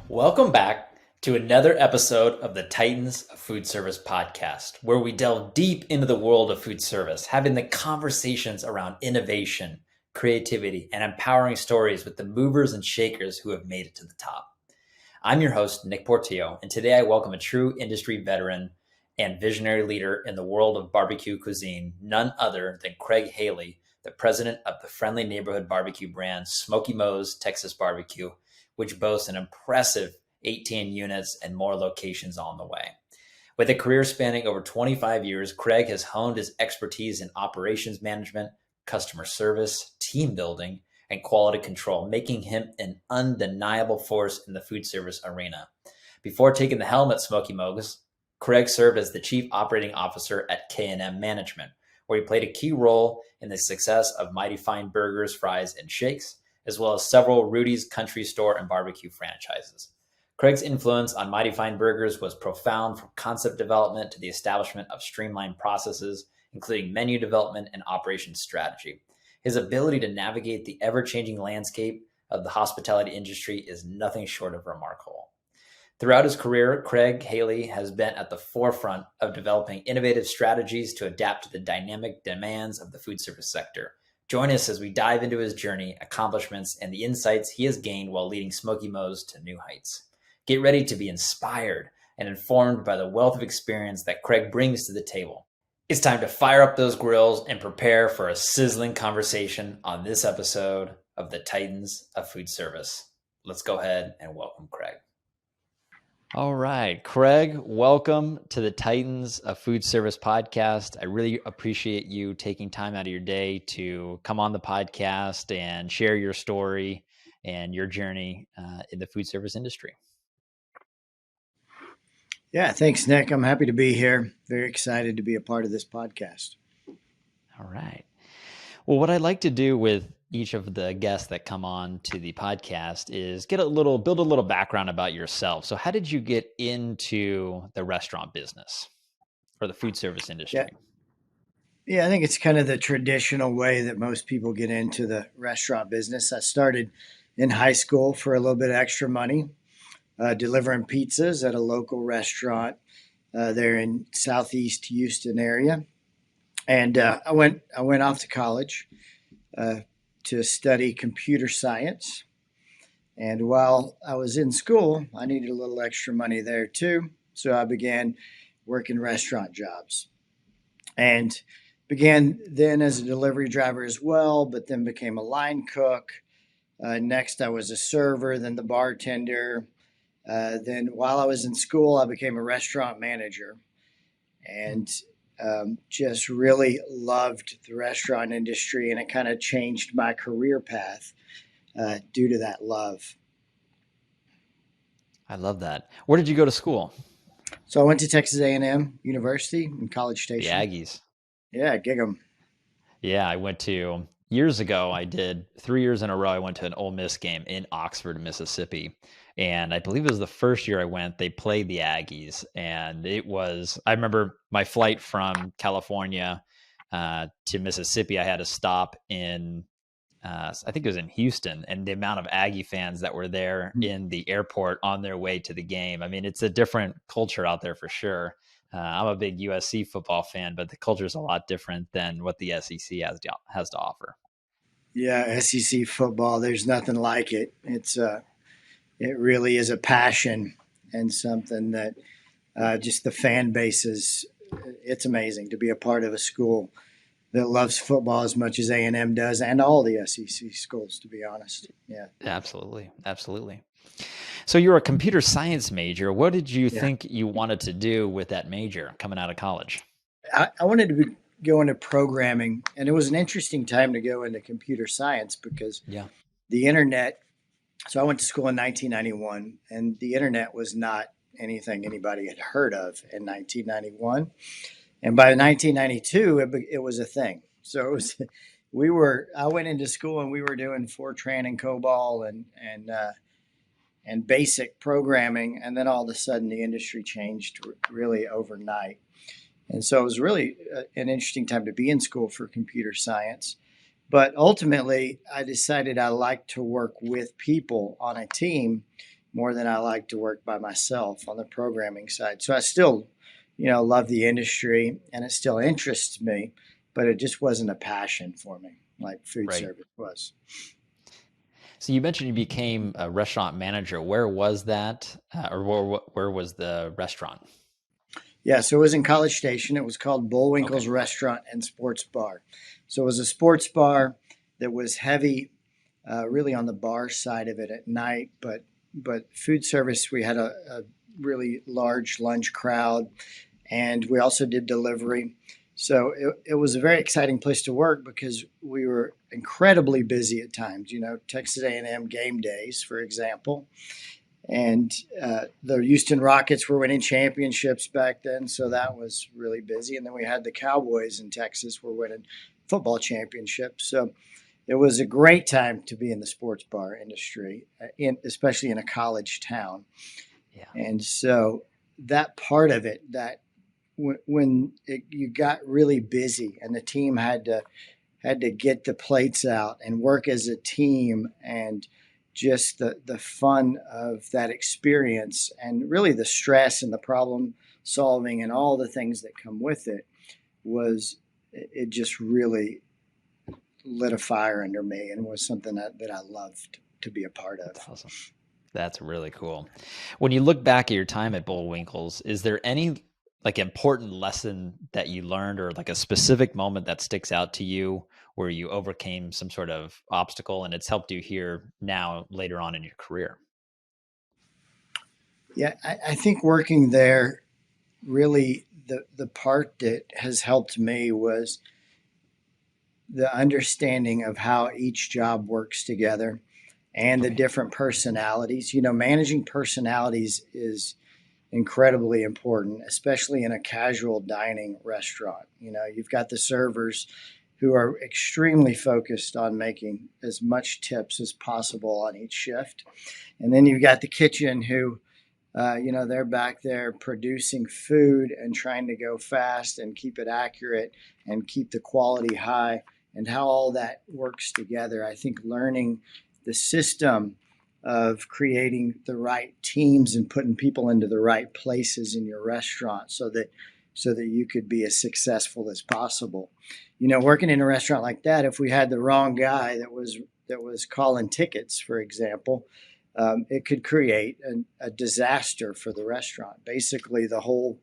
Welcome back to another episode of the Titans of Foodservice podcast, where we delve deep into the world of food service, having the conversations around innovation, creativity, and empowering stories with the movers and shakers who have made it to the top. I'm your host, Nick Portillo, and today I welcome a true industry veteran and visionary leader in the world of barbecue cuisine, none other than Craig Haley, the president of the friendly neighborhood barbecue brand Smokey Mo's Texas Barbecue, which boasts an impressive 18 units and more locations on the way. With a career spanning over 25 years, Craig has honed his expertise in operations management, customer service, team building, and quality control, making him an undeniable force in the food service arena. Before taking the helm at Smokey Mo's, Craig served as the Chief Operating Officer at K&M Management, where he played a key role in the success of Mighty Fine Burgers, Fries, and Shakes, as well as several Rudy's Country Store and barbecue franchises. Craig's influence on Mighty Fine Burgers was profound, from concept development to the establishment of streamlined processes, including menu development and operations strategy. His ability to navigate the ever-changing landscape of the hospitality industry is nothing short of remarkable. Throughout his career, Craig Haley has been at the forefront of developing innovative strategies to adapt to the dynamic demands of the food service sector. Join us as we dive into his journey, accomplishments, and the insights he has gained while leading Smokey Mo's to new heights. Get ready to be inspired and informed by the wealth of experience that Craig brings to the table. It's time to fire up those grills and prepare for a sizzling conversation on this episode of the Titans of Foodservice. Let's go ahead and welcome Craig. All right, Craig, welcome to the Titans of Foodservice podcast. I really appreciate you taking time out of your day to come on the podcast and share your story and your journey in the food service industry. Yeah, thanks, Nick. I'm happy to be here. Very excited to be a part of this podcast. All right. Well, what I'd like to do with each of the guests that come on to the podcast is build a little background about yourself. So how did you get into the restaurant business or the food service industry? Yeah, I think it's kind of the traditional way that most people get into the restaurant business. I started in high school for a little bit of extra money, delivering pizzas at a local restaurant there in Southeast Houston area. And I went off to college to study computer science. And while I was in school, I needed a little extra money there too. So I began working restaurant jobs and began then as a delivery driver as well, but then became a line cook. Next, I was a server, then the bartender. Then while I was in school, I became a restaurant manager and just really loved the restaurant industry, and it kind of changed my career path due to that love. I love that. Where did you go to school? So I went to Texas A&M University in College Station. The Aggies. Yeah, gig 'em. Yeah, I went to, years ago, I did 3 years in a row, I went to an Ole Miss game in Oxford, Mississippi. And I believe it was the first year I went, they played the Aggies. And I remember my flight from California to Mississippi, I had to stop in, I think it was in Houston, and the amount of Aggie fans that were there in the airport on their way to the game. I mean, it's a different culture out there for sure. I'm a big USC football fan, but the culture is a lot different than what the SEC has to offer. Yeah, SEC football, there's nothing like it. It really is a passion and something that just the fan base it's amazing to be a part of a school that loves football as much as A&M does, and all the SEC schools, to be honest. Yeah, absolutely. So you're a computer science major. What did you think you wanted to do with that major coming out of college? I wanted to go into programming, and it was an interesting time to go into computer science because the internet. So I went to school in 1991, and the internet was not anything anybody had heard of in 1991. And by 1992, it was a thing. So I went into school and we were doing Fortran and COBOL and basic programming. And then all of a sudden the industry changed really overnight. And so it was really an interesting time to be in school for computer science. But ultimately, I decided I like to work with people on a team more than I like to work by myself on the programming side. So I still, love the industry and it still interests me, but it just wasn't a passion for me like food Right. service was. So you mentioned you became a restaurant manager. Where was that, or where was the restaurant? Yeah, so it was in College Station. It was called Bullwinkle's Okay. Restaurant and Sports Bar. So it was a sports bar that was heavy, really on the bar side of it at night, but food service. We had a really large lunch crowd, and we also did delivery. So it was a very exciting place to work because we were incredibly busy at times. Texas A&M game days, for example, and the Houston Rockets were winning championships back then, so that was really busy. And then we had the Cowboys in Texas were winning football championships. So it was a great time to be in the sports bar industry, especially in a college town. Yeah. And so that part of it, that when you got really busy and the team had to get the plates out and work as a team, and just the fun of that experience, and really the stress and the problem solving and all the things that come with it, was it just really lit a fire under me and was something that I loved to be a part of. That's awesome. That's really cool. When you look back at your time at Bullwinkles, is there any like important lesson that you learned or like a specific moment that sticks out to you where you overcame some sort of obstacle and it's helped you here now later on in your career? Yeah, I think working there, really the part that has helped me was the understanding of how each job works together and the Okay. different personalities. Managing personalities is incredibly important, especially in a casual dining restaurant. You've got the servers who are extremely focused on making as much tips as possible on each shift. And then you've got the kitchen who, they're back there producing food and trying to go fast and keep it accurate and keep the quality high, and how all that works together. I think learning the system of creating the right teams and putting people into the right places in your restaurant so that you could be as successful as possible. Working in a restaurant like that, if we had the wrong guy that was calling tickets, for example, it could create a disaster for the restaurant. Basically, the whole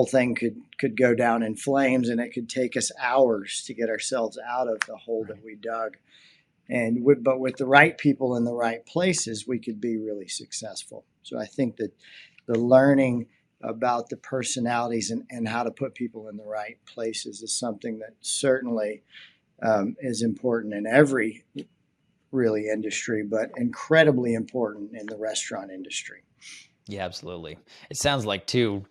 thing could go down in flames, and it could take us hours to get ourselves out of the hole Right. that we dug. But with the right people in the right places, we could be really successful. So I think that the learning about the personalities and how to put people in the right places is something that certainly is important in every really industry, but incredibly important in the restaurant industry. Yeah, absolutely. It sounds like too,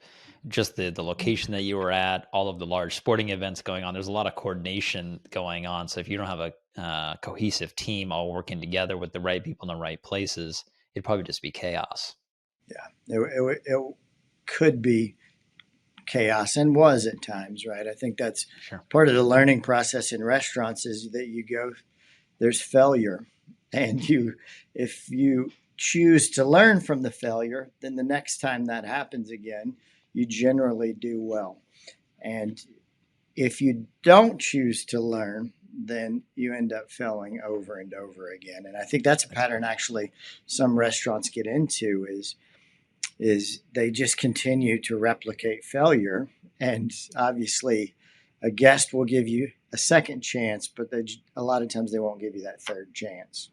just the location that you were at, all of the large sporting events going on. There's a lot of coordination going on. So if you don't have a cohesive team all working together with the right people in the right places, it'd probably just be chaos. Yeah, it could be chaos, and was at times, right? I think that's Sure. part of the learning process in restaurants, is that there's failure, and if you choose to learn from the failure, then the next time that happens again, you generally do well. And if you don't choose to learn, then you end up failing over and over again. And I think that's a That's pattern actually some restaurants get into, is they just continue to replicate failure. And obviously, a guest will give you a second chance, but a lot of times they won't give you that third chance.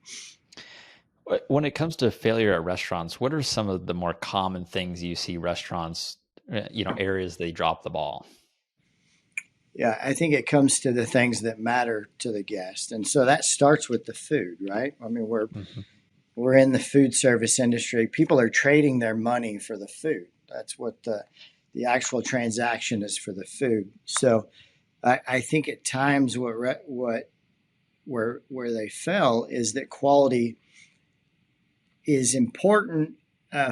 when it comes to failure at restaurants, what are some of the more common things you see restaurants, areas they drop the ball? Yeah, I think it comes to the things that matter to the guest. And so that starts with the food, right? I mean, Mhm. we're in the food service industry. People are trading their money for the food. That's what the actual transaction is, for the food. So I think at times where they fell is that quality is important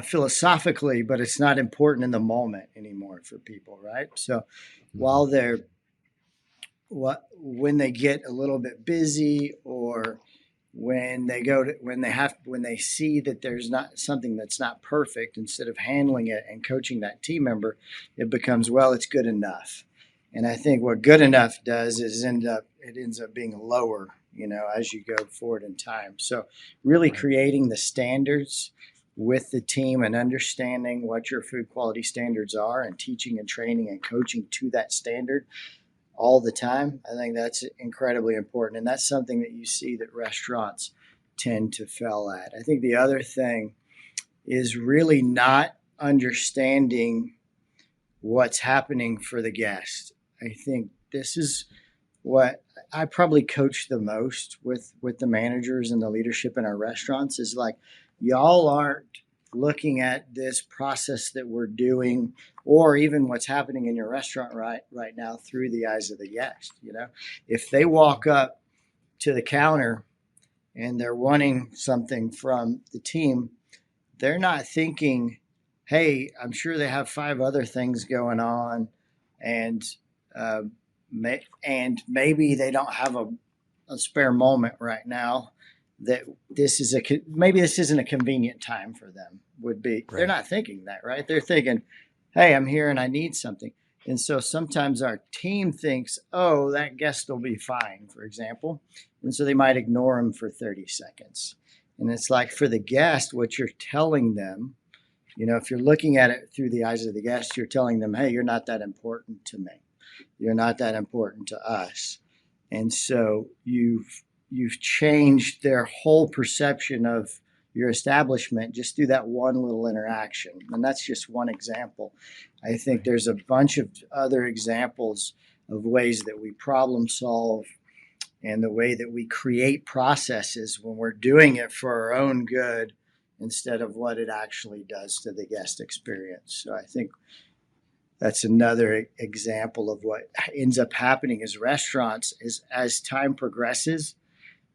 philosophically, but it's not important in the moment anymore for people, right? So Hmm. while they're when they get a little bit busy, or when they see that there's not something that's not perfect, instead of handling it and coaching that team member, it becomes, well, it's good enough. And I think what good enough does is it ends up being lower, as you go forward in time. So really Right. creating the standards with the team and understanding what your food quality standards are, and teaching and training and coaching to that standard all the time. I think that's incredibly important. And that's something that you see that restaurants tend to fail at. I think the other thing is really not understanding what's happening for the guest. I think this is what I probably coach the most with the managers and the leadership in our restaurants, is like, y'all aren't looking at this process that we're doing, or even what's happening in your restaurant right now, through the eyes of the guest. If they walk up to the counter and they're wanting something from the team, they're not thinking, hey, I'm sure they have five other things going on, and uh, and maybe they don't have a spare moment right now, that maybe this isn't a convenient time for them. Would be, they're Right. not thinking that, right? They're thinking, hey, I'm here and I need something. And so sometimes our team thinks, oh, that guest will be fine, for example. And so they might ignore them for 30 seconds. And it's like, for the guest, what you're telling them, if you're looking at it through the eyes of the guest, you're telling them, hey, you're not that important to me. You're not that important to us. And so you've changed their whole perception of your establishment just through that one little interaction. And that's just one example. I think Right. there's a bunch of other examples of ways that we problem solve, and the way that we create processes when we're doing it for our own good, instead of what it actually does to the guest experience. So I think that's another example of what ends up happening is restaurants, is as time progresses,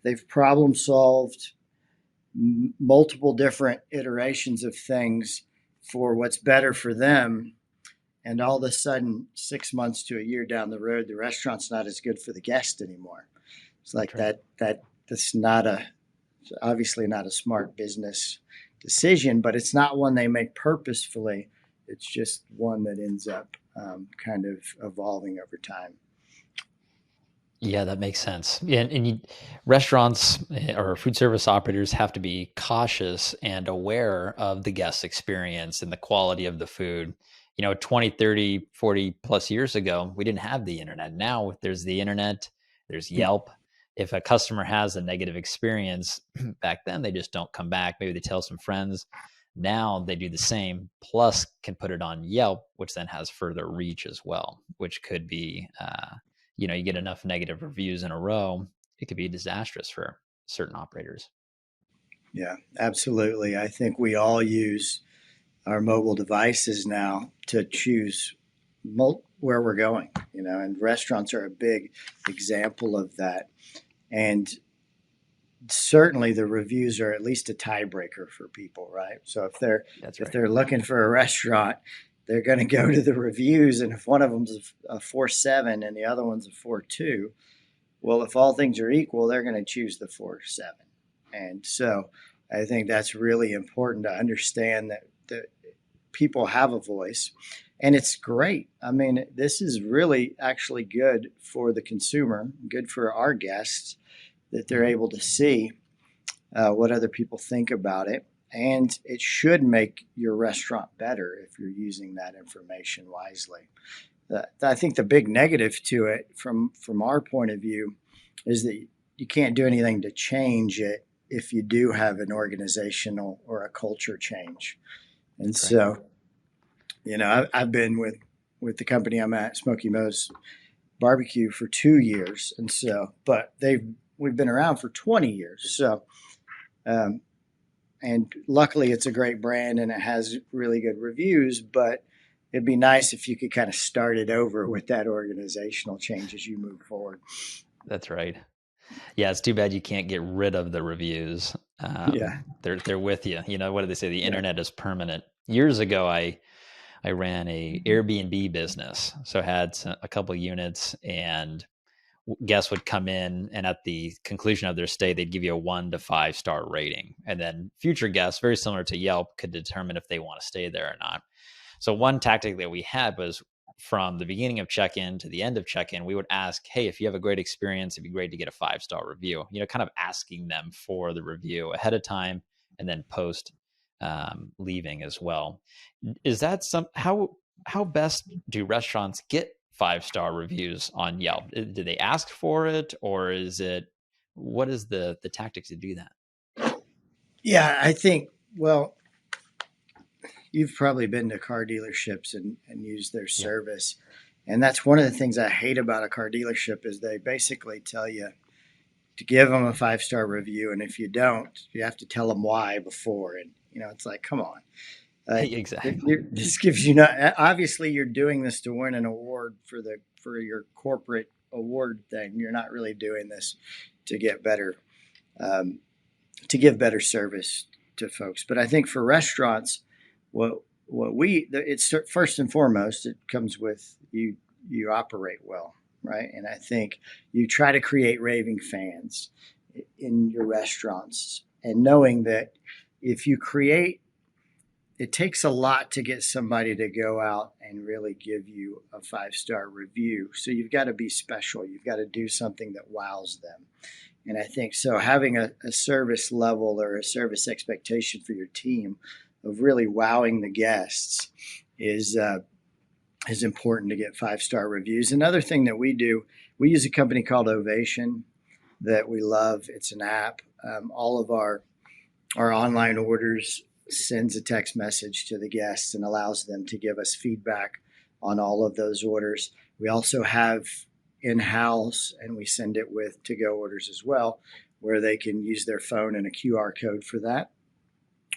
they've problem solved multiple different iterations of things for what's better for them. And all of a sudden, 6 months to a year down the road, the restaurant's not as good for the guest anymore. It's That's like right. that's not obviously not a smart business decision, but it's not one they make purposefully. It's just one that ends up kind of evolving over time. Yeah, that makes sense. Yeah, restaurants or food service operators have to be cautious and aware of the guest experience and the quality of the food. 20, 30, 40 plus years ago, we didn't have the internet. Now there's the internet, there's Yelp. If a customer has a negative experience, back then they just don't come back. Maybe they tell some friends. Now they do the same, plus can put it on Yelp, which then has further reach as well, which could be you get enough negative reviews in a row, it could be disastrous for certain operators. Yeah, absolutely. I think we all use our mobile devices now to choose where we're going, and restaurants are a big example of that. And certainly the reviews are at least a tiebreaker for people, right? So if they're That's if right. they're looking for a restaurant, they're going to go to the reviews, and if one of them's a 4.7 and the other one's a 4.2, well, if all things are equal, they're going to choose the 4.7. And so I think that's really important to understand that people have a voice, and it's great. I mean, this is really actually good for the consumer, good for our guests, that they're Mhm. able to see what other people think about it. And it should make your restaurant better if you're using that information wisely. I think the big negative to it, from our point of view, is that you can't do anything to change it if you do have an organizational or a culture change. And That's right. so, I've been with the company I'm at, Smokey Mo's Barbecue, for 2 years, and so, but we've been around for 20 years. So, um, and luckily, it's a great brand and it has really good reviews. But it'd be nice if you could kind of start it over with that organizational change as you move forward. That's right. Yeah, it's too bad you can't get rid of the reviews. Yeah, They're with you. What do they say? The yeah, internet is permanent. Years ago, I ran a Airbnb business, so had a couple units, and guests would come in, and at the conclusion of their stay, they'd give you a 1 to 5 star rating, and then future guests, very similar to Yelp, could determine if they want to stay there or not. So one tactic that we had was from the beginning of check-in to the end of check-in, we would ask, hey, if you have a great experience, it'd be great to get a 5 star review, kind of asking them for the review ahead of time and then post leaving as well. Is that how best do restaurants get 5 star reviews on Yelp? Do they ask for it, or what is the tactics to do that? Yeah, I think, well, you've probably been to car dealerships and used their Yeah. service. And that's one of the things I hate about a car dealership is they basically tell you to give them a 5 star review. And if you don't, you have to tell them why before. And, it's like, come on. Exactly. It just gives you not, obviously you're doing this to win an award for your corporate award thing. You're not really doing this to get better, um, to give better service to folks. But I think for restaurants, it's first and foremost, it comes with you operate well, right? And I think you try to create raving fans in your restaurants, and knowing that if you create, it takes a lot to get somebody to go out and really give you a 5 star review. So you've got to be special. You've got to do something that wows them. And I think so having a service level or a service expectation for your team of really wowing the guests is important to get 5 star reviews. Another thing that we do, we use a company called Ovation that we love. It's an app. All of our online orders sends a text message to the guests and allows them to give us feedback on all of those orders. We also have in-house, and we send it with to-go orders as well, where they can use their phone and a QR code for that.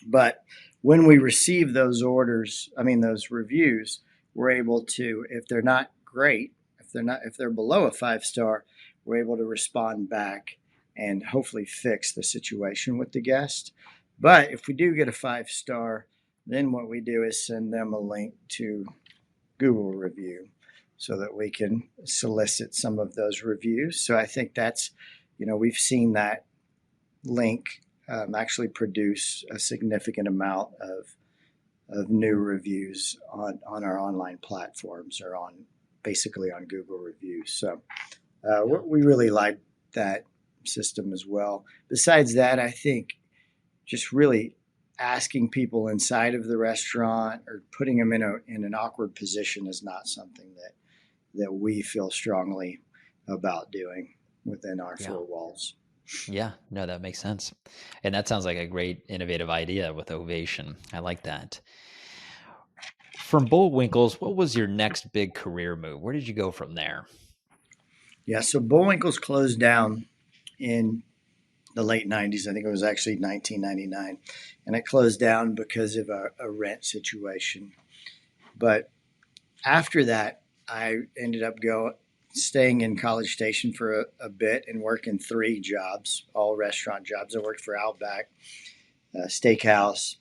But when we receive those those reviews, we're able to, if they're not great, if they're below a 5 star, we're able to respond back and hopefully fix the situation with the guest. But if we do get a 5 star, then what we do is send them a link to Google review so that we can solicit some of those reviews. So I think that's, we've seen that link actually produce a significant amount of new reviews on our online platforms or basically on Google reviews. So we really like that system as well. Besides that, I think just really asking people inside of the restaurant or putting them in an awkward position is not something that we feel strongly about doing within our Yeah. four walls. Yeah, no, that makes sense. And that sounds like a great innovative idea with Ovation. I like that. From Bullwinkles, what was your next big career move? Where did you go from there? Yeah, so Bullwinkles closed down in the late 90s. I think it was actually 1999. And it closed down because of a rent situation. But after that, I ended up staying in College Station for a bit and working 3 jobs, all restaurant jobs. I worked for Outback Steakhouse.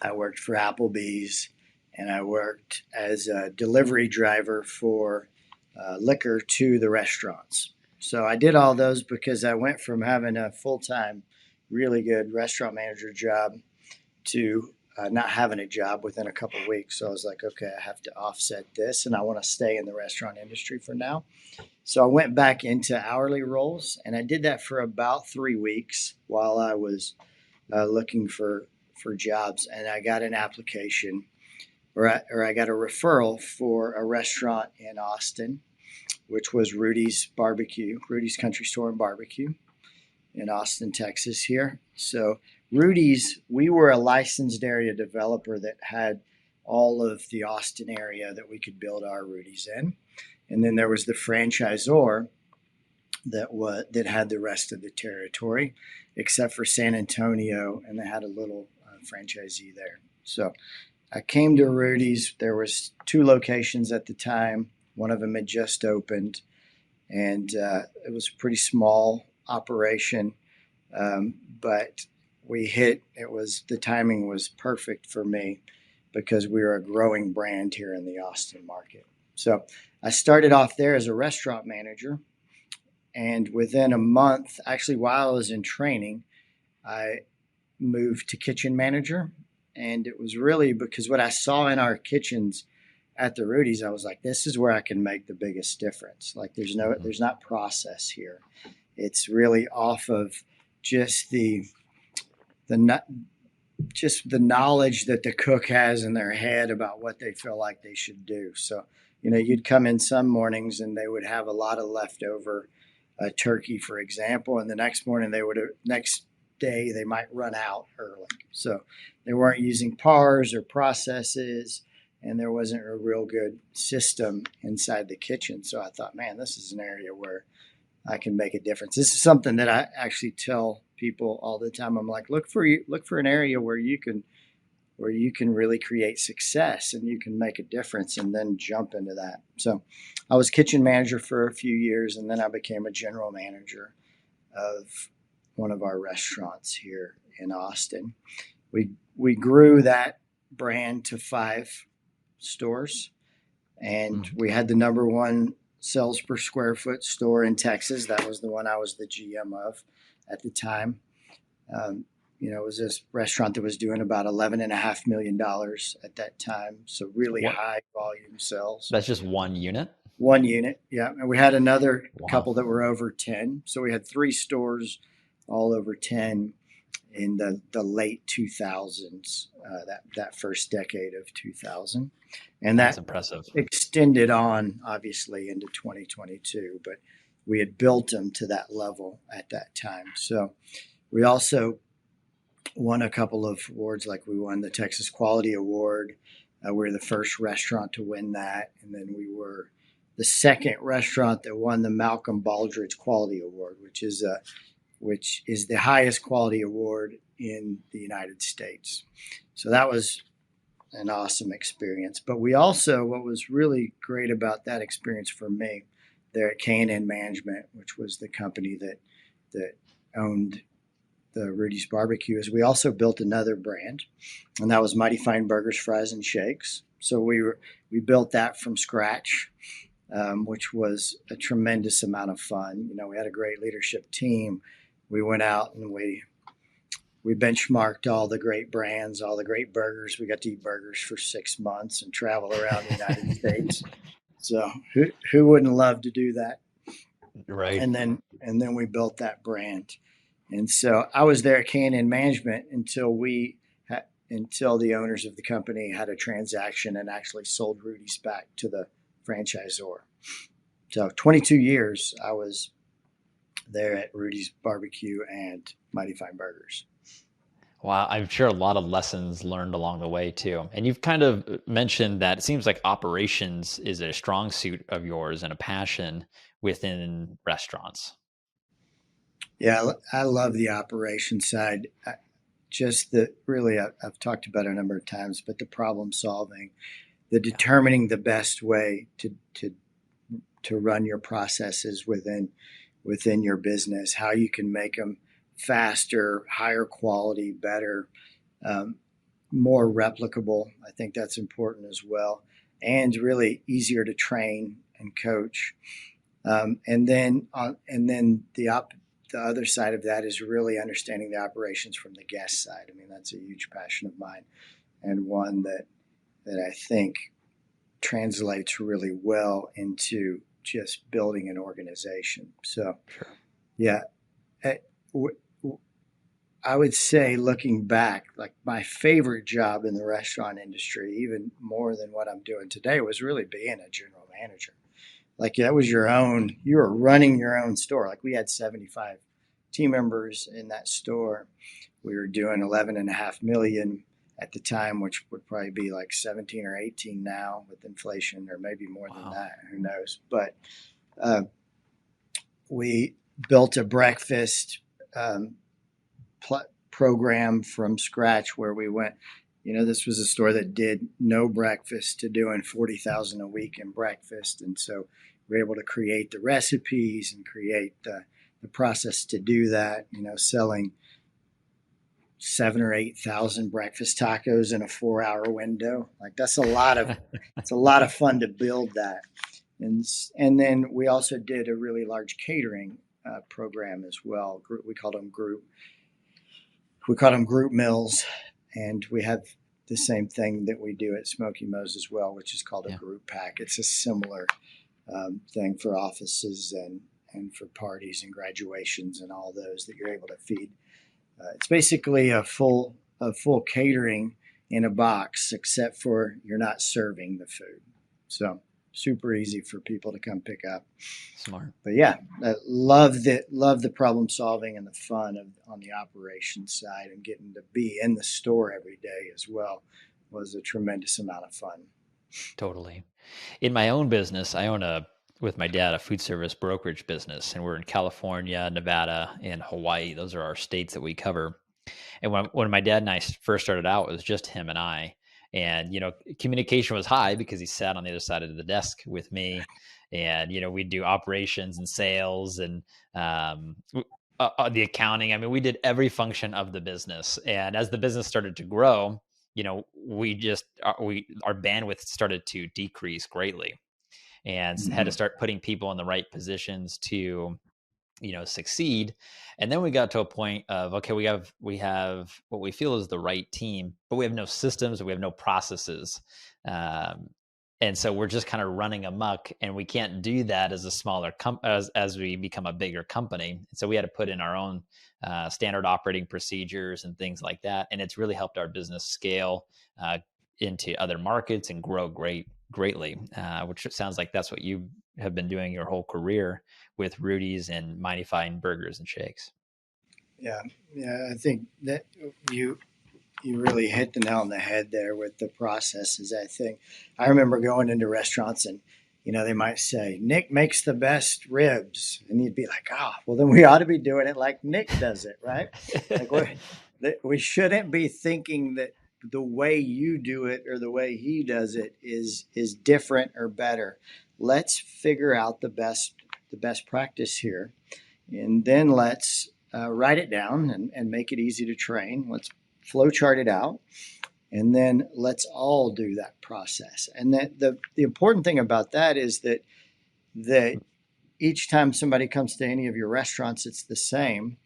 I worked for Applebee's, and I worked as a delivery driver for liquor to the restaurants. So I did all those because I went from having a full-time, really good restaurant manager job to not having a job within a couple of weeks. So I was like, okay, I have to offset this, and I want to stay in the restaurant industry for now. So I went back into hourly roles, and I did that for about 3 weeks while I was looking for jobs, and I got an application, or I got a referral for a restaurant in Austin, which was Rudy's Country Store and Barbecue in Austin, Texas here. So Rudy's, we were a licensed area developer that had all of the Austin area that we could build our Rudy's in. And then there was the franchisor that had the rest of the territory, except for San Antonio, and they had a little franchisee there. So I came to Rudy's. There was 2 locations at the time. One of them had just opened, and it was a pretty small operation, but the timing was perfect for me because we were a growing brand here in the Austin market. So I started off there as a restaurant manager. And within a month, actually, while I was in training, I moved to kitchen manager. And it was really because what I saw in our kitchens at the Rudy's, I was like, this is where I can make the biggest difference. Like there's not process here. It's really off of just the just the knowledge that the cook has in their head about what they feel like they should do. So, you'd come in some mornings and they would have a lot of leftover turkey, for example, and the next day they might run out early. So they weren't using pars or processes, and there wasn't a real good system inside the kitchen. So I thought, man, this is an area where I can make a difference. This is something that I actually tell people all the time. I'm like, look for an area where you can really create success and you can make a difference, and then jump into that. So I was kitchen manager for a few years, and then I became a general manager of one of our restaurants here in Austin. We grew that brand to 5 stores, and we had the number one sales per square foot store in Texas. That was the one I was the GM of at the time. It was this restaurant that was doing about $11.5 million at that time. So really What? high volume sales. That's just one unit? One unit, yeah. And we had another couple Wow. that were over 10. So we had 3 stores all over 10 in the late 2000s, that first decade of 2000. And That's that impressive. extended on, obviously, into 2022. But we had built them to that level at that time. So we also won a couple of awards, like we won the Texas Quality Award. We were the first restaurant to win that. And then we were the second restaurant that won the Malcolm Baldrige Quality Award, which is the highest quality award in the United States. So that was an awesome experience. But we also, what was really great about that experience for me there at K&N Management, which was the company that owned the Rudy's Barbecue, is we also built another brand, and that was Mighty Fine Burgers, Fries, and Shakes. So we built that from scratch, which was a tremendous amount of fun. We had a great leadership team. We went out and we benchmarked all the great brands, all the great burgers. We got to eat burgers for 6 months and travel around the United States. So who wouldn't love to do that? Right. And then we built that brand. And so I was there at K&N Management until the owners of the company had a transaction and actually sold Rudy's back to the franchisor. So 22 years I was there at Rudy's Barbecue and Mighty Fine Burgers. Wow, I'm sure a lot of lessons learned along the way too. And you've kind of mentioned that it seems like operations is a strong suit of yours and a passion within restaurants. Yeah, I love the operations side. I've talked about it a number of times, but the problem solving, the determining the best way to run your processes within your business, how you can make them faster, higher quality, better, more replicable. I think that's important as well, and really easier to train and coach. And then the other side of that is really understanding the operations from the guest side. I mean, that's a huge passion of mine, and one that I think translates really well into just building an organization. So, yeah, I would say, looking back, like my favorite job in the restaurant industry, even more than what I'm doing today, was really being a general manager. Like that was you were running your own store. Like we had 75 team members in that store. We were doing 11.5 million at the time, which would probably be like 17 or 18 now with inflation, or maybe more than that. Who knows? But we built a breakfast program from scratch where we went. This was a store that did no breakfast to doing 40,000 a week in breakfast, and so we're able to create the recipes and create the process to do that. Selling 7 or 8,000 breakfast tacos in a 4-hour window. Like that's a lot of it's a lot of fun to build that. And then we also did a really large catering program as well. We called them group meals, and we have the same thing that we do at Smokey Mo's as well, which is called a Yeah. group pack. It's a similar thing for offices and for parties and graduations and all those that you're able to feed. It's basically a full catering in a box, except for you're not serving the food. So super easy for people to come pick up. Smart. But yeah, love the problem solving and the fun of on the operations side, and getting to be in the store every day as well was a tremendous amount of fun. Totally. In my own business, I own with my dad, a food service brokerage business, and we're in California, Nevada, and Hawaii. Those are our states that we cover. And when my dad and I first started out, it was just him and I. And, communication was high because he sat on the other side of the desk with me. And, we'd do operations and sales and the accounting. I mean, we did every function of the business. And as the business started to grow, our bandwidth started to decrease greatly, and had to Mm-hmm. start putting people in the right positions to succeed. And then we got to a point of, okay, we have what we feel is the right team, but we have no systems, we have no processes. um, and so we're just kind of running amok, and we can't do that as a smaller as we become a bigger company. So we had to put in our own standard operating procedures and things like that, and it's really helped our business scale into other markets and grow greatly, which sounds like that's what you have been doing your whole career with Rudy's and Mighty Fine Burgers and Shakes. Yeah, yeah. I think that you really hit the nail on the head there with the processes. I remember going into restaurants, and they might say Nick makes the best ribs, and you'd be like, oh, well then we ought to be doing it like Nick does it, right? Like we shouldn't be thinking that the way you do it or the way he does it is different or better. Let's figure out the best practice here, and then let's write it down and make it easy to train. Let's flow chart it out, and then let's all do that process. And that the important thing about that is that each time somebody comes to any of your restaurants, it's the same.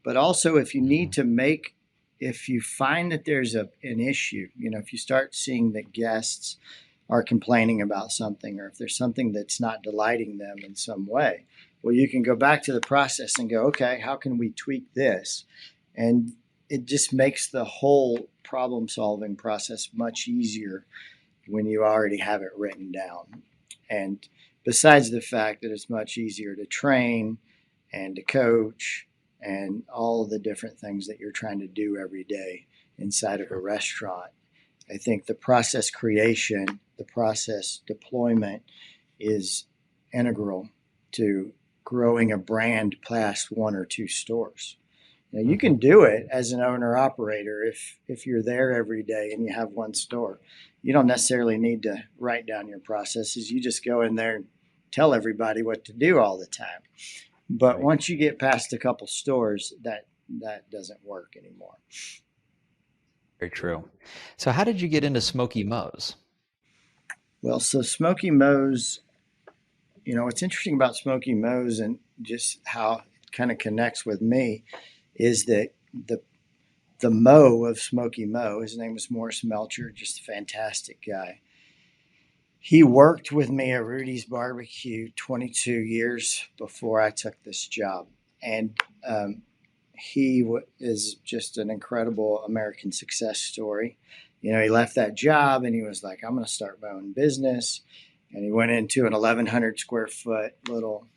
But also, if you find that there's an issue, if you start seeing that guests are complaining about something, or if there's something that's not delighting them in some way, well, you can go back to the process and go, okay, how can we tweak this? And it just makes the whole problem solving process much easier when you already have it written down. And besides the fact that it's much easier to train and to coach and all the different things that you're trying to do every day inside of a restaurant, I think the process creation, the process deployment is integral to growing a brand past 1 or 2 stores. Now, you can do it as an owner operator if you're there every day and you have 1 store. You don't necessarily need to write down your processes. You just go in there and tell everybody what to do all the time. But Right. once you get past a couple stores, that doesn't work anymore. Very true. So how did you get into Smoky Mo's? Well, so Smoky Mo's, what's interesting about Smoky Mo's and just how it kind of connects with me is that the Mo of Smoky Mo, his name was Morris Melcher, just a fantastic guy. He worked with me at Rudy's Barbecue 22 years before I took this job. And is just an incredible American success story. He left that job and he was like, I'm going to start my own business. And he went into an 1,100 square foot little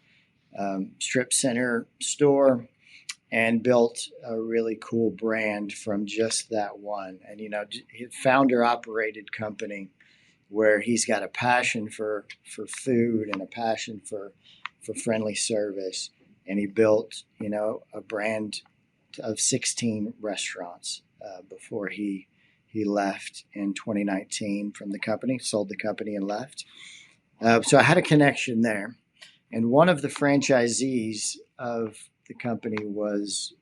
strip center store and built a really cool brand from just that one. And, founder operated company where he's got a passion for food and a passion for friendly service. And he built, a brand of 16 restaurants before he left in 2019 from the company, sold the company and left. So I had a connection there. And one of the franchisees of the company was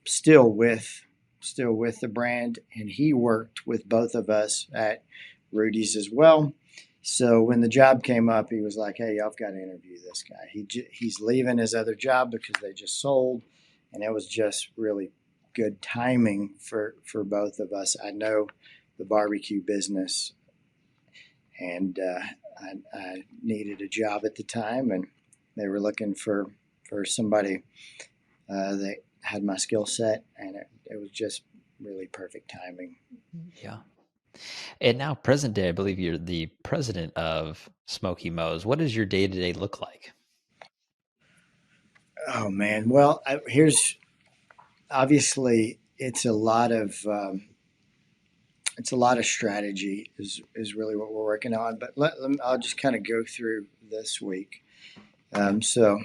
still with the brand, and he worked with both of us at Rudy's as well. So when the job came up, he was like, "Hey, I've got to interview this guy. He's leaving his other job because they just sold, and it was just really good timing for both of us. I know the barbecue business, and I needed a job at the time, and they were looking for somebody that had my skill set, and it was just really perfect timing." Yeah. And now, present day, I believe you're the president of Smokey Mo's. What does your day to day look like? Oh man, well, here's obviously it's a lot of strategy is really what we're working on. But I'll just kind of go through this week. So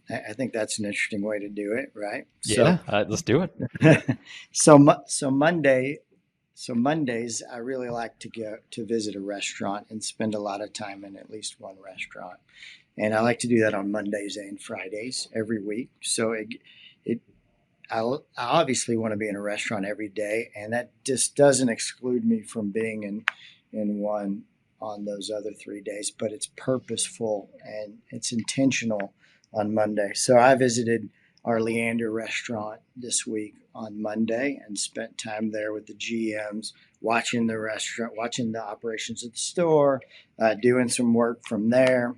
I think that's an interesting way to do it, right? Yeah, let's do it. So Monday, so Mondays, I really like to go to visit a restaurant and spend a lot of time in at least one restaurant, and I like to do that on Mondays and Fridays every week. So it I obviously want to be in a restaurant every day, and that just doesn't exclude me from being in one on those other 3 days. But it's purposeful and it's intentional on Monday. So I visited our Leander restaurant this week on Monday and spent time there with the GMs, watching the restaurant, watching the operations of the store, doing some work from there.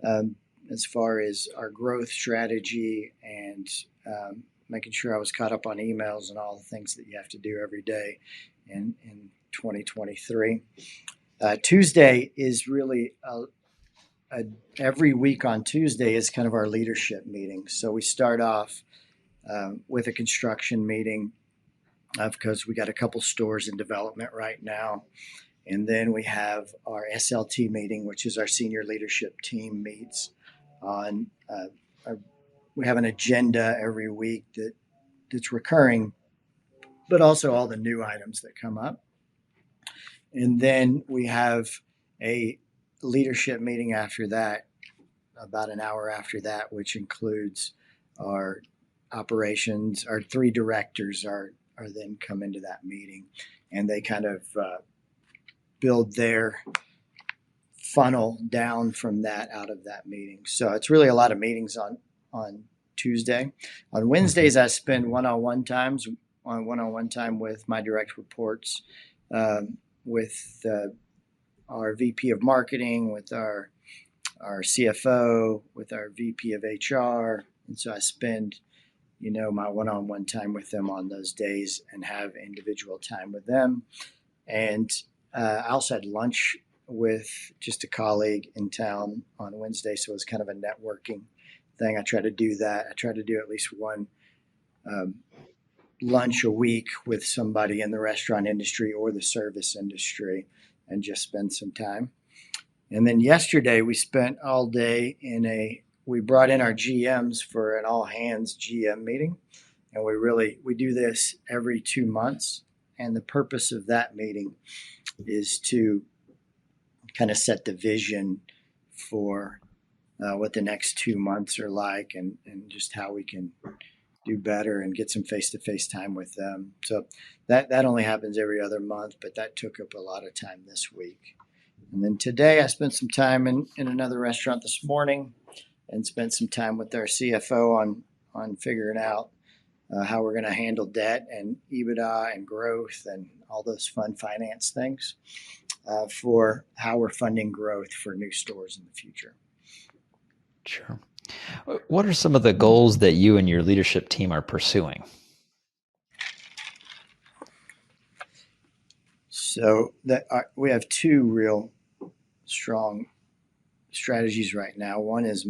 Um, as far as our growth strategy and making sure I was caught up on emails and all the things that you have to do every day in 2023. Tuesday is really every week on Tuesday is kind of our leadership meeting. So we start off with a construction meeting because we got a couple stores in development right now. And then we have our SLT meeting, which is our senior leadership team meets on. We have an agenda every week that's recurring, but also all the new items that come up. And then we have a leadership meeting after that, about an hour after that, which includes our operations. Our three directors are then come into that meeting, and they kind of build their funnel down from that out of that meeting. So it's really a lot of meetings on Tuesday. On Wednesdays, I spend one-on-one time with my direct reports, with our VP of marketing, with our CFO, with our VP of HR, and so I spend my one-on-one time with them on those days and have individual time with them. And I also had lunch with just a colleague in town on Wednesday, so it was kind of a networking thing. I try to do that. I try to do at least one lunch a week with somebody in the restaurant industry or the service industry and just spend some time. And then yesterday we spent all day we brought in our GMs for an all hands GM meeting. And we do this every 2 months. And the purpose of that meeting is to kind of set the vision for what the next 2 months are like, and just how we can do better and get some face-to-face time with them. So that only happens every other month, but that took up a lot of time this week. And then today I spent some time in another restaurant this morning and spent some time with our CFO on figuring out how we're going to handle debt and EBITDA and growth and all those fun finance things for how we're funding growth for new stores in the future. Sure. What are some of the goals that you and your leadership team are pursuing? So we have two real strong strategies right now. One is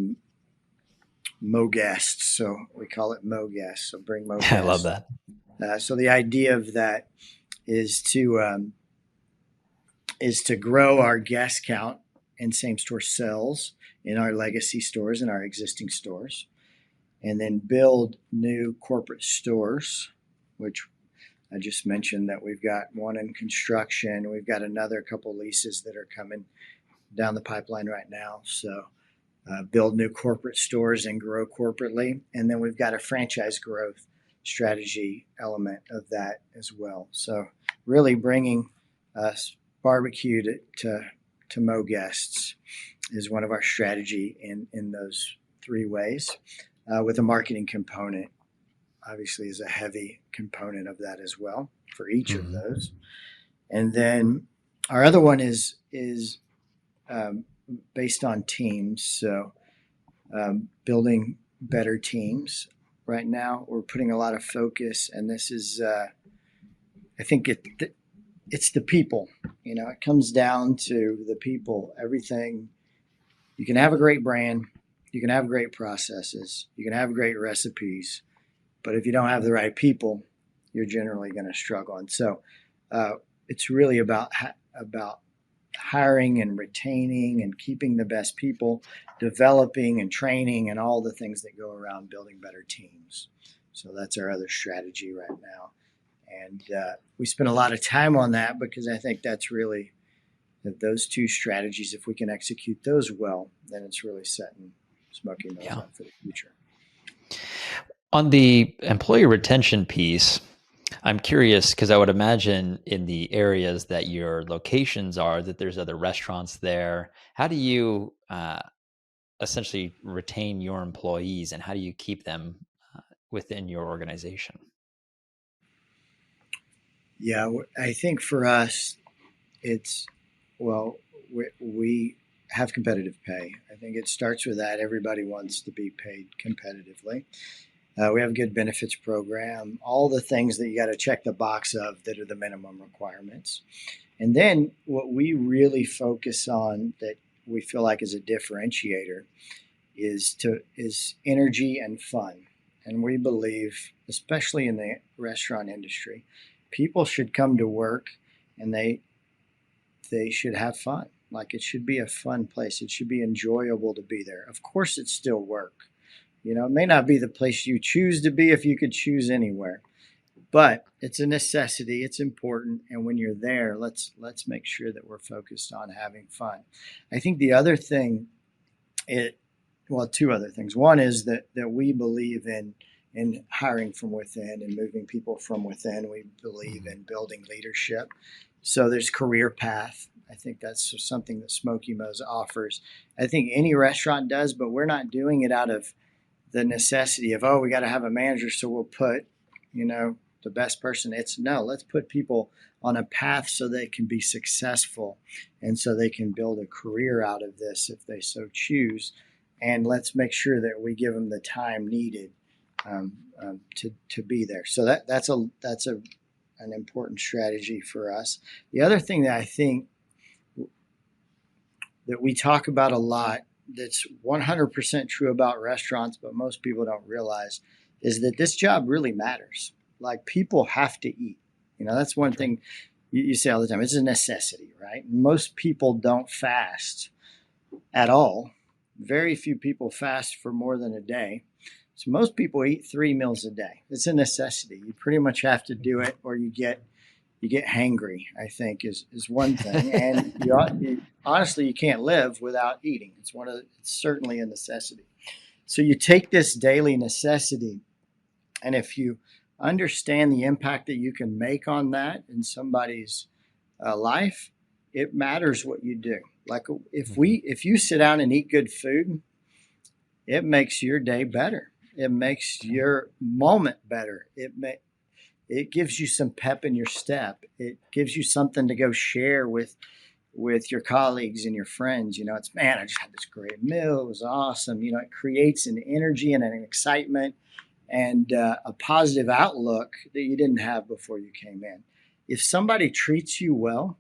Mo guests, so we call it Mo guests. So bring Mo guests. I love that. So the idea of that is to grow our guest count and same store sales in our legacy stores and our existing stores, and then build new corporate stores, which I just mentioned that we've got one in construction. We've got another couple leases that are coming down the pipeline right now. So build new corporate stores and grow corporately. And then we've got a franchise growth strategy element of that as well. So really bringing barbecue to Mo guests is one of our strategy in those three ways, with a marketing component obviously is a heavy component of that as well for each of Mhm. those. And then our other one is um, based on teams. So building better teams. Right now, we're putting a lot of focus, and this is I think it's the people. It comes down to the people. Everything you can have a great brand, you can have great processes, you can have great recipes, but if you don't have the right people, you're generally going to struggle. And so, uh, it's really about hiring and retaining and keeping the best people, developing and training, and all the things that go around building better teams. So that's our other strategy right now. And we spend a lot of time on that because I think that's really those two strategies. If we can execute those well, then it's really setting Smoky Mo's Yeah. up for the future. On the employee retention piece, I'm curious because I would imagine in the areas that your locations are that there's other restaurants there. How do you essentially retain your employees, and how do you keep them within your organization? Yeah, I think for us, it's well, we have competitive pay. I think it starts with that. Everybody wants to be paid competitively. We have a good benefits program, all the things that you got to check the box of that are the minimum requirements. And then what we really focus on that we feel like is a differentiator is energy and fun. And we believe, especially in the restaurant industry, people should come to work and they should have fun. Like it should be a fun place. It should be enjoyable to be there. Of course, it's still work. It may not be the place you choose to be if you could choose anywhere, but it's a necessity. It's important, and when you're there, let's make sure that we're focused on having fun. I think the other thing, it well, two other things. One is that we believe in hiring from within and moving people from within. We believe Mhm. in building leadership. So there's career path. I think that's something that Smoky Mo's offers. I think any restaurant does, but we're not doing it out of the necessity of, oh, we got to have a manager, so we'll put, the best person. It's no, let's put people on a path so they can be successful and so they can build a career out of this if they so choose. And let's make sure that we give them the time needed to be there. So that's an important strategy for us. The other thing that I think that we talk about a lot that's 100% true about restaurants, but most people don't realize is that this job really matters. Like people have to eat. That's one That's right. thing you say all the time. It's a necessity, right? Most people don't fast at all. Very few people fast for more than a day. So most people eat 3 meals a day. It's a necessity. You pretty much have to do it, or you get hangry. I think is one thing, and honestly you can't live without eating. It's certainly a necessity. So you take this daily necessity, and if you understand the impact that you can make on that in somebody's life, it matters what you do. Like Mhm. if you sit down and eat good food, it makes your day better. It makes Yeah. your moment better. It gives you some pep in your step. It gives you something to go share with your colleagues and your friends. It's, man, I just had this great meal. It was awesome. It creates an energy and an excitement and a positive outlook that you didn't have before you came in. If somebody treats you well,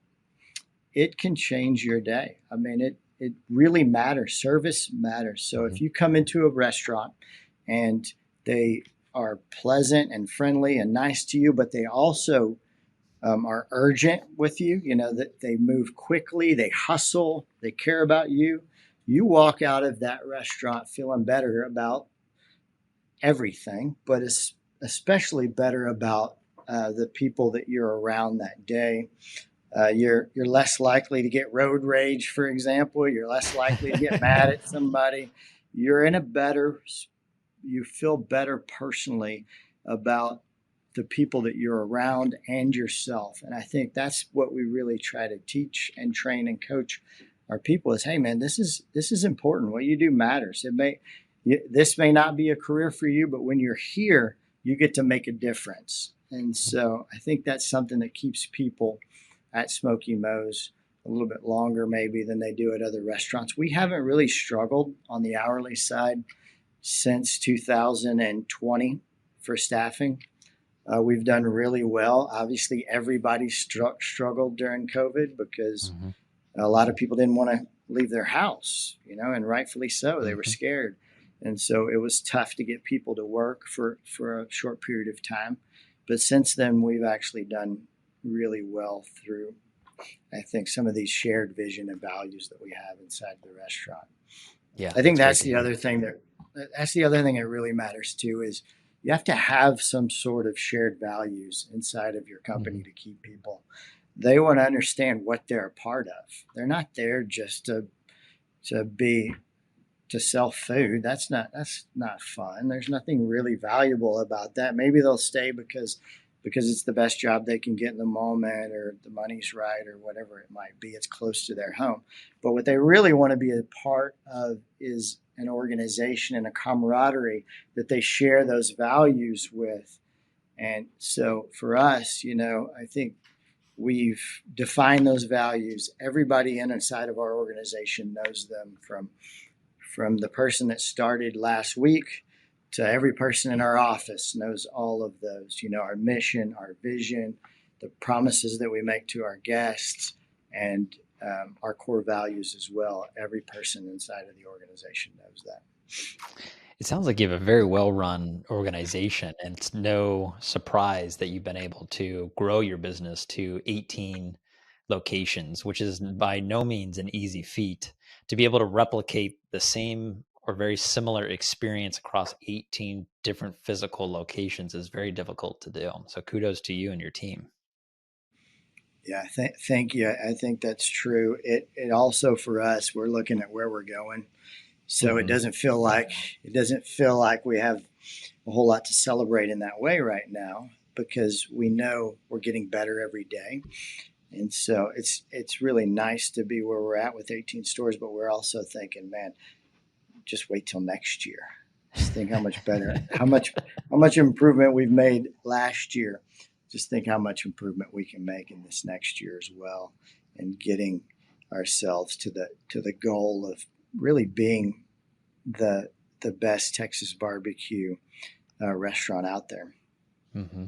it can change your day. I mean, it really matters. Service matters. So if Mhm. you come into a restaurant and they are pleasant and friendly and nice to you, but they also are urgent with you, that they move quickly, they hustle, they care about you. You walk out of that restaurant feeling better about everything, but especially better about the people that you're around that day. You're less likely to get road rage, for example. You're less likely to get mad at somebody. You're in a better. You feel better personally, about the people that you're around and yourself. And I think that's what we really try to teach and train and coach our people is, hey man, this is important. What you do matters. This may not be a career for you, but when you're here, you get to make a difference. And so I think that's something that keeps people at Smokey Mo's a little bit longer maybe than they do at other restaurants. We haven't really struggled on the hourly side since 2020 for staffing. We've done really well. Obviously, everybody struggled during COVID because Mm-hmm. a lot of people didn't want to leave their house, and rightfully so. They were Mm-hmm. scared. And so it was tough to get people to work for a short period of time. But since then, we've actually done really well through, I think, some of these shared vision and values that we have inside the restaurant. Yeah, I think that's great that's to the hear. other thing that really matters too is you have to have some sort of shared values inside of your Mm-hmm. company to keep people. They want to understand what they're a part of. They're not there just to be to sell food. That's not fun. There's nothing really valuable about that. Maybe they'll stay because it's the best job they can get in the moment or the money's right or whatever it might be. It's close to their home. But what they really want to be a part of is an organization and a camaraderie that they share those values with. And so for us, I think we've defined those values. Everybody inside of our organization knows them from the person that started last week to every person in our office knows all of those. Our mission, our vision, the promises that we make to our guests, and our core values as well. Every person inside of the organization knows that. It sounds like you have a very well-run organization, and it's no surprise that you've been able to grow your business to 18 locations, which is by no means an easy feat. To be able to replicate the same or very similar experience across 18 different physical locations is very difficult to do. So kudos to you and your team. Yeah, thank you. I think that's true. It also for us, we're looking at where we're going, so Hmm. it doesn't feel like we have a whole lot to celebrate in that way right now because we know we're getting better every day. And so it's really nice to be where we're at with 18 stores, but we're also thinking, man, just wait till next year. Just think how much better, how much improvement we've made last year. Just think how much improvement we can make in this next year as well, and getting ourselves to the goal of really being the the best Texas barbecue restaurant out there. Hmm.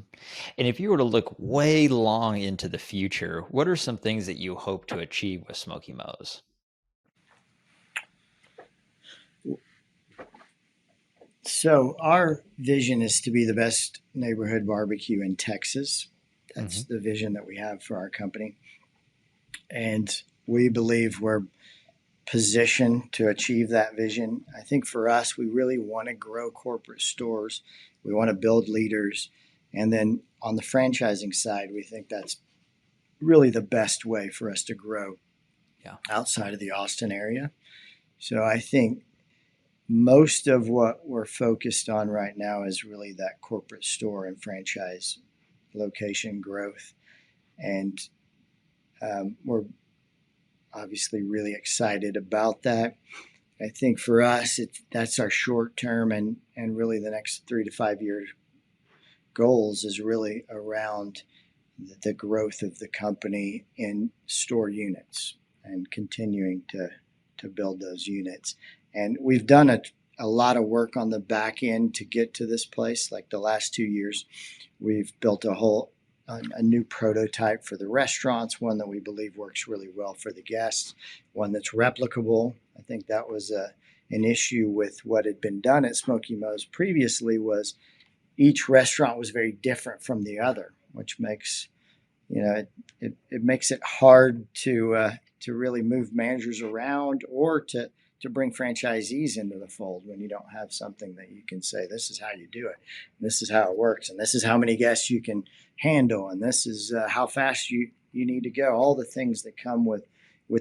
And if you were to look way long into the future, what are some things that you hope to achieve with Smoky Mo's? So our vision is to be the best neighborhood barbecue in Texas. Hmm. That's the vision that we have for our company. And we believe we're positioned to achieve that vision. I think for us, we really want to grow corporate stores. We want to build leaders. And then on the franchising side, we think that's really the best way for us to grow Yeah. outside of the Austin area. So I think most of what we're focused on right now is really that corporate store and franchise location growth. And we're obviously really excited about that. I think for us, that's our short term and really the next 3 to 5 year goals is really around the growth of the company in store units and continuing to build those units. And we've done a lot of work on the back end to get to this place. Like the last 2 years, we've built a new prototype for the restaurants, one that we believe works really well for the guests, one that's replicable. I think that was an issue with what had been done at Smokey Mo's previously was each restaurant was very different from the other, which makes it makes it hard to really move managers around or to bring franchisees into the fold when you don't have something that you can say this is how you do it, this is how it works, and this is how many guests you can handle, and this is how fast you need to go. All the things that come with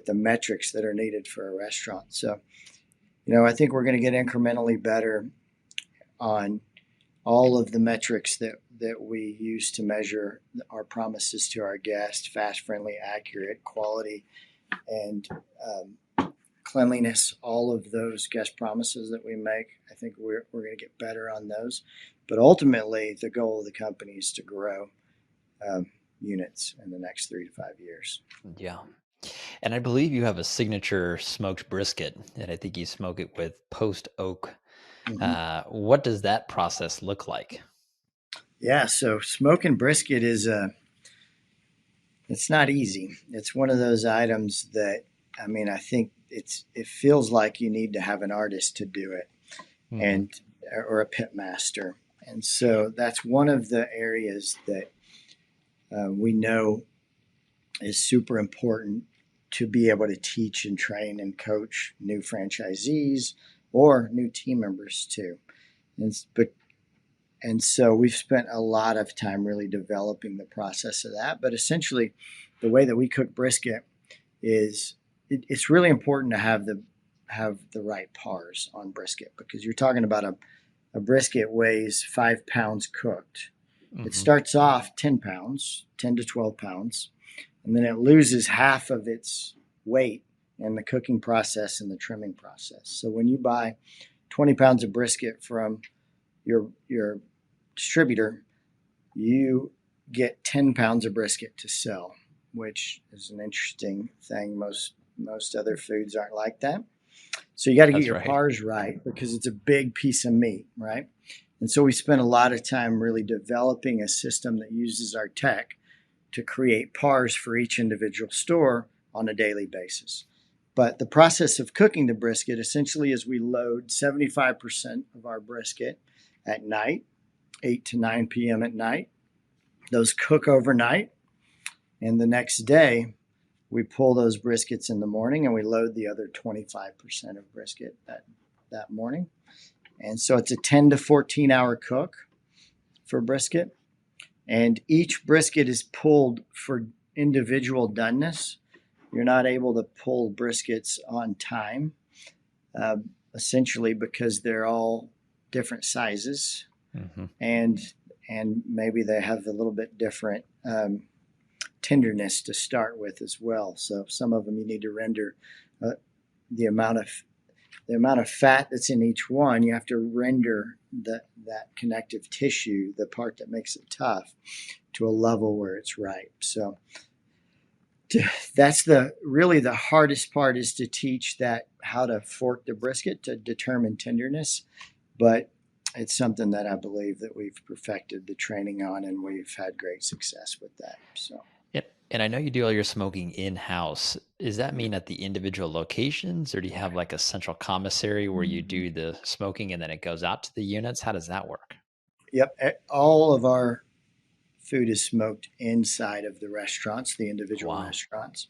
the metrics that are needed for a restaurant. So I think we're going to get incrementally better on all of the metrics that we use to measure our promises to our guests, fast, friendly, accurate, quality, and cleanliness, all of those guest promises that we make, I think we're going to get better on those. But ultimately, the goal of the company is to grow units in the next 3 to 5 years. Yeah. And I believe you have a signature smoked brisket, and I think you smoke it with post oak. Mm-hmm. What does that process look like? Yeah, so smoking brisket it's not easy. It's one of those items that, I mean, I think it feels like you need to have an artist to do it, Hmm. and or a pit master. And so that's one of the areas that we know is super important to be able to teach and train and coach new franchisees or new team members too. But and so we've spent a lot of time really developing the process of that. But essentially, the way that we cook brisket is it's really important to have the right pars on brisket, because you're talking about a brisket weighs 5 pounds cooked. It Hmm. starts off 10 pounds, 10 to 12 pounds, and then it loses half of its weight in the cooking process and the trimming process. So when you buy 20 pounds of brisket from your distributor, you get 10 pounds of brisket to sell, which is an interesting thing. Most other foods aren't like that. So you got to get That's your right. pars right, because it's a big piece of meat, right? And so we spent a lot of time really developing a system that uses our tech to create pars for each individual store on a daily basis. But the process of cooking the brisket essentially is we load 75% of our brisket at night, 8 to 9 p.m. at night. Those cook overnight, and the next day we pull those briskets in the morning and we load the other 25% of brisket that morning. And so it's a 10 to 14 hour cook for brisket. And each brisket is pulled for individual doneness. You're not able to pull briskets on time, uh, essentially because they're all different sizes, Hmm. and maybe they have a little bit different tenderness to start with as well. So some of them you need to render uh, the amount of fat that's in each one. You have to render that connective tissue, the part that makes it tough, to a level where it's right. So that's the hardest part, is to teach that how to fork the brisket to determine tenderness. But it's something that I believe that we've perfected the training on, and we've had great success with that. So And I know you do all your smoking in house. Does that mean at the individual locations, or do you have like a central commissary where you do the smoking and then it goes out to the units? How does that work? yep, all of our food is smoked inside of the restaurants, the individual Wow. restaurants.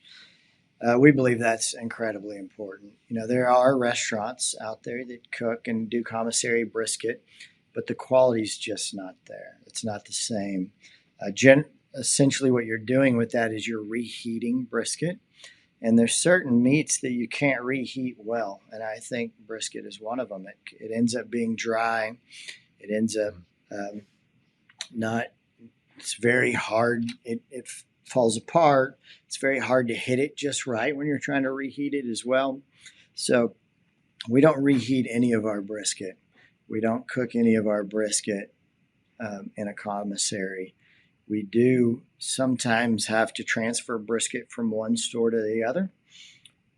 We believe that's incredibly important. You know, there are restaurants out there that cook and do commissary brisket, but the quality's just not there. It's not the same. Essentially, what you're doing with that is you're reheating brisket, and there's certain meats that you can't reheat well, and I think brisket is one of them. It ends up being dry. It ends up Mm. um, not. It's very hard. It falls apart. It's very hard to hit it just right when you're trying to reheat it as well. So we don't reheat any of our brisket. We don't cook any of our brisket in a commissary. We do sometimes have to transfer brisket from one store to the other,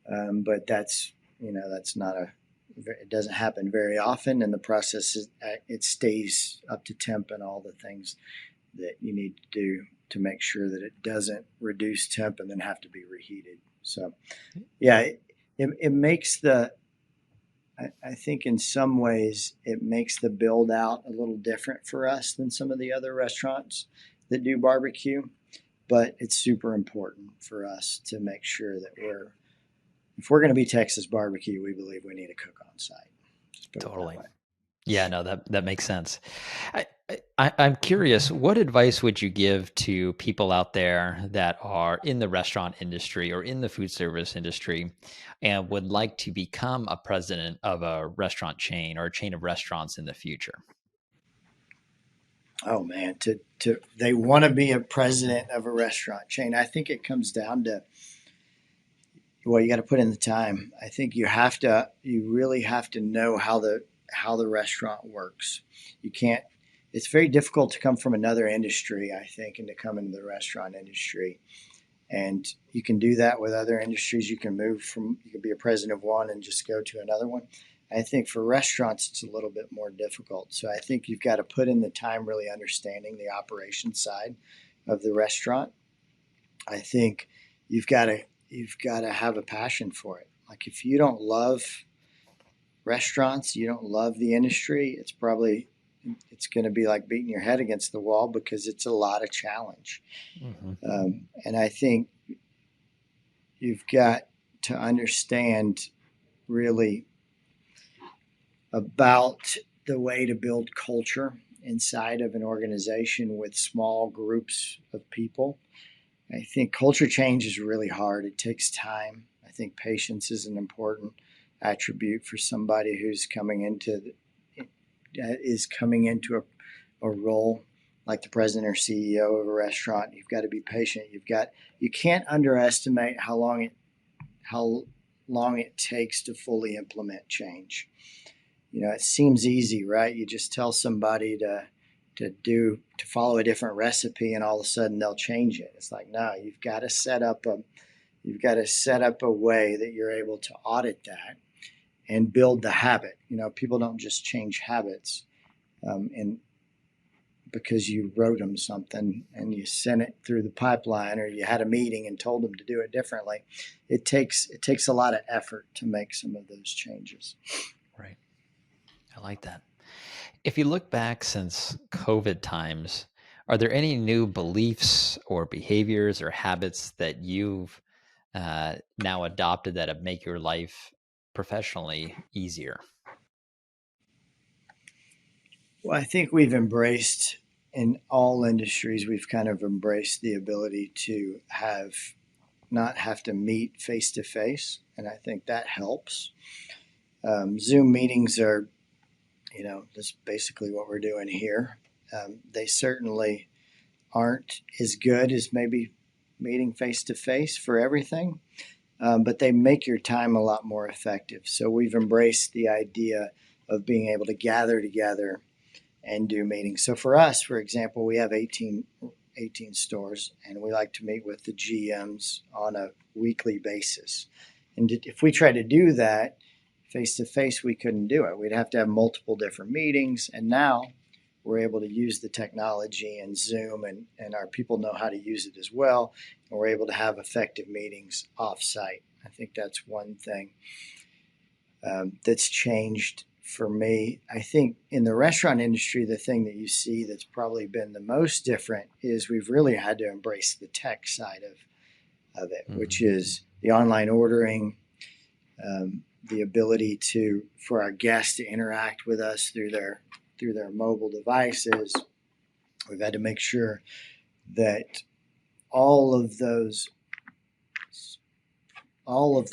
but that's not a. It doesn't happen very often, and the process it stays up to temp and all the things that you need to do to make sure that it doesn't reduce temp and then have to be reheated. So, yeah, it makes I think in some ways it makes the build out a little different for us than some of the other restaurants that do barbecue, but it's super important for us to make sure that if we're going to be Texas barbecue, we believe we need to cook on site. Just put it that Totally. way. Yeah, no, that makes sense. I'm curious, what advice would you give to people out there that are in the restaurant industry or in the food service industry and would like to become a president of a restaurant chain or a chain of restaurants in the future? Oh man, to they want to be a president of a restaurant chain. I think it comes down to, well, you got to put in the time. I think you really have to know how the restaurant works. You can't. It's very difficult to come from another industry, I think, and to come into the restaurant industry. And you can do that with other industries. You can you can be a president of one and just go to another one. I think for restaurants, it's a little bit more difficult. So I think you've got to put in the time really understanding the operation side of the restaurant. I think you've got to you've got to have a passion for it. Like if you don't love restaurants, you don't love the industry, it's going to be like beating your head against the wall because it's a lot of challenge. Hmm. And I think you've got to understand really about the way to build culture inside of an organization with small groups of people. I think culture change is really hard. It takes time. I think patience is an important attribute for somebody who's coming into a role like the president or CEO of a restaurant. You've got to be patient. You can't underestimate how long it takes to fully implement change. It seems easy, right? You just tell somebody to follow a different recipe and all of a sudden they'll change it. It's like, no, you've got to set up a way that you're able to audit that and build the habit. People don't just change habits, and because you wrote them something and you sent it through the pipeline or you had a meeting and told them to do it differently. It takes a lot of effort to make some of those changes. Right. I like that. If you look back since COVID times, are there any new beliefs or behaviors or habits that you've now adopted that have make your life professionally easier? Well, I think we've embraced in all industries, we've kind of embraced the ability to not have to meet face to face. And I think that helps. Zoom meetings are, that's basically what we're doing here. They certainly aren't as good as maybe meeting face to face for everything, but they make your time a lot more effective. So we've embraced the idea of being able to gather together and do meetings. So for us, for example, we have 18 stores, and we like to meet with the GMs on a weekly basis. And if we try to do that face to face, we couldn't do it. We'd have to have multiple different meetings. And now we're able to use the technology and Zoom, and our people know how to use it as well. And we're able to have effective meetings offsite. I think that's one thing that's changed for me. I think in the restaurant industry, the thing that you see that's probably been the most different is we've really had to embrace the tech side of it, which is the online ordering, the ability for our guests to interact with us through their mobile devices. We've had to make sure that all of the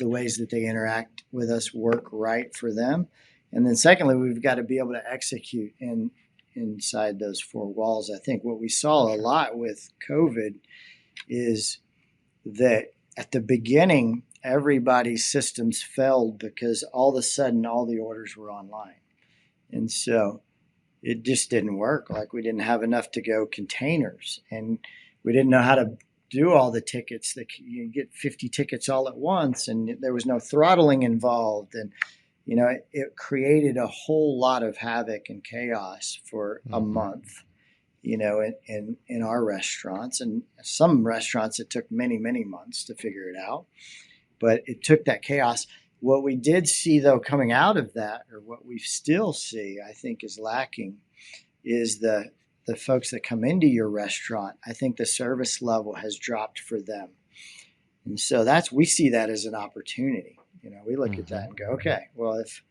ways that they interact with us work right for them. And then secondly, we've got to be able to execute inside those four walls. I think what we saw a lot with COVID is that at the beginning, everybody's systems failed because all of a sudden all the orders were online. And so it just didn't work. Like we didn't have enough to go containers, and we didn't know how to do all the tickets. That you get 50 tickets all at once, and there was no throttling involved. And it created a whole lot of havoc and chaos for a month. In our restaurants, and some restaurants it took many months to figure it out. But it took that chaos. What we did see, though, coming out of that, or what we still see, I think is lacking, is the folks that come into your restaurant. I think the service level has dropped for them. And so we see that as an opportunity. We look at that and go, okay, well, if,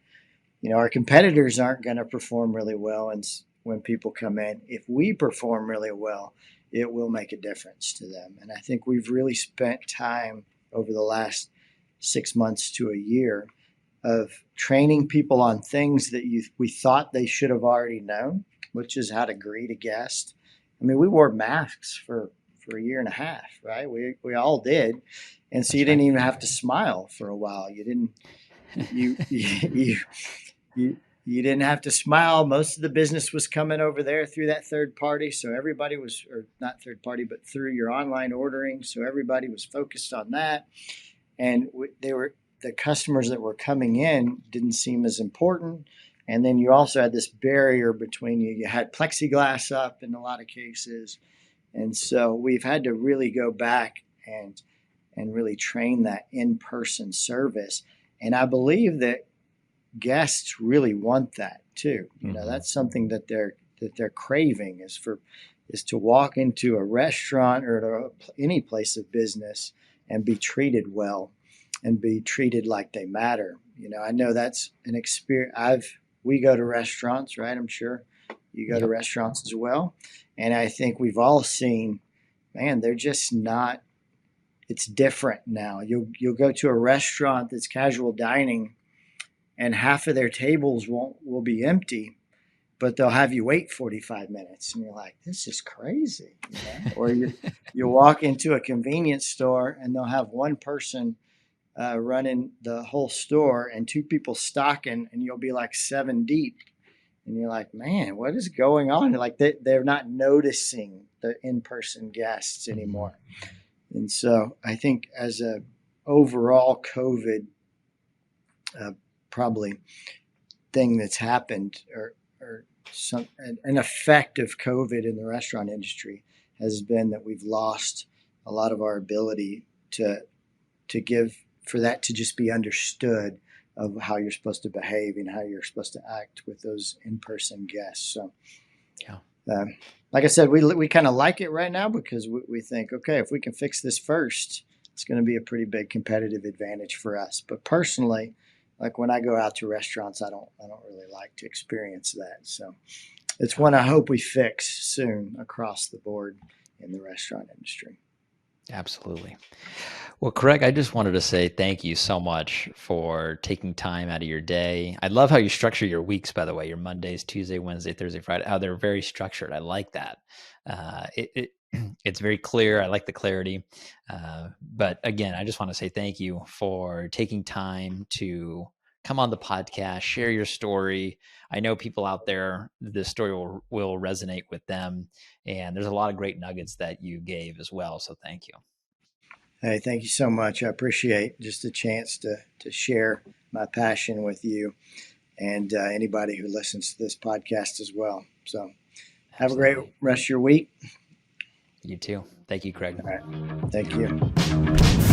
our competitors aren't going to perform really well and when people come in, if we perform really well, it will make a difference to them. And I think we've really spent time over the last 6 months to a year of training people on things that we thought they should have already known, which is how to greet a guest. I mean, we wore masks for a year and a half, right? We all did, and so That's you didn't right. even have to smile for a while. You didn't you you didn't have to smile. Most of the business was coming over there through that third party, so everybody was, or not third party, but through your online ordering. So everybody was focused on that, and the customers that were coming in didn't seem as important. And then you also had this barrier between you. You had plexiglass up in a lot of cases, and so we've had to really go back and really train that in-person service. And I believe that guests really want that too. You know, that's something that they're craving is to walk into a restaurant or any place of business and be treated well and be treated like they matter. You know, I know that's an experience. We go to restaurants, right? I'm sure you go to restaurants as well. And I think we've all seen, man, they're just not, it's different now. You'll go to a restaurant that's casual dining and half of their tables will be empty, but they'll have you wait 45 minutes. And you're like, this is crazy. You know? Or you walk into a convenience store and they'll have one person running the whole store and two people stocking, and you'll be like 7 deep. And you're like, man, what is going on? Like they're not noticing the in-person guests anymore. And so I think as a overall COVID probably thing that's happened, or an effect of COVID in the restaurant industry has been that we've lost a lot of our ability to give, for that to just be understood of how you're supposed to behave and how you're supposed to act with those in-person guests. So, like I said, we kind of like it right now because we think, okay, if we can fix this first, it's going to be a pretty big competitive advantage for us. But personally, like when I go out to restaurants, I don't really like to experience that. So it's one I hope we fix soon across the board in the restaurant industry. Absolutely. Well, Craig, I just wanted to say thank you so much for taking time out of your day. I love how you structure your weeks, by the way, your Mondays, Tuesday, Wednesday, Thursday, Friday, how they're very structured. I like that. It's very clear. I like the clarity. But again, I just want to say thank you for taking time to come on the podcast, share your story. I know people out there, this story will resonate with them. And there's a lot of great nuggets that you gave as well. So thank you. Hey, thank you so much. I appreciate just a chance to share my passion with you and anybody who listens to this podcast as well. So have Absolutely. a great rest of your week. You too. Thank you, Craig. All right. Thank you.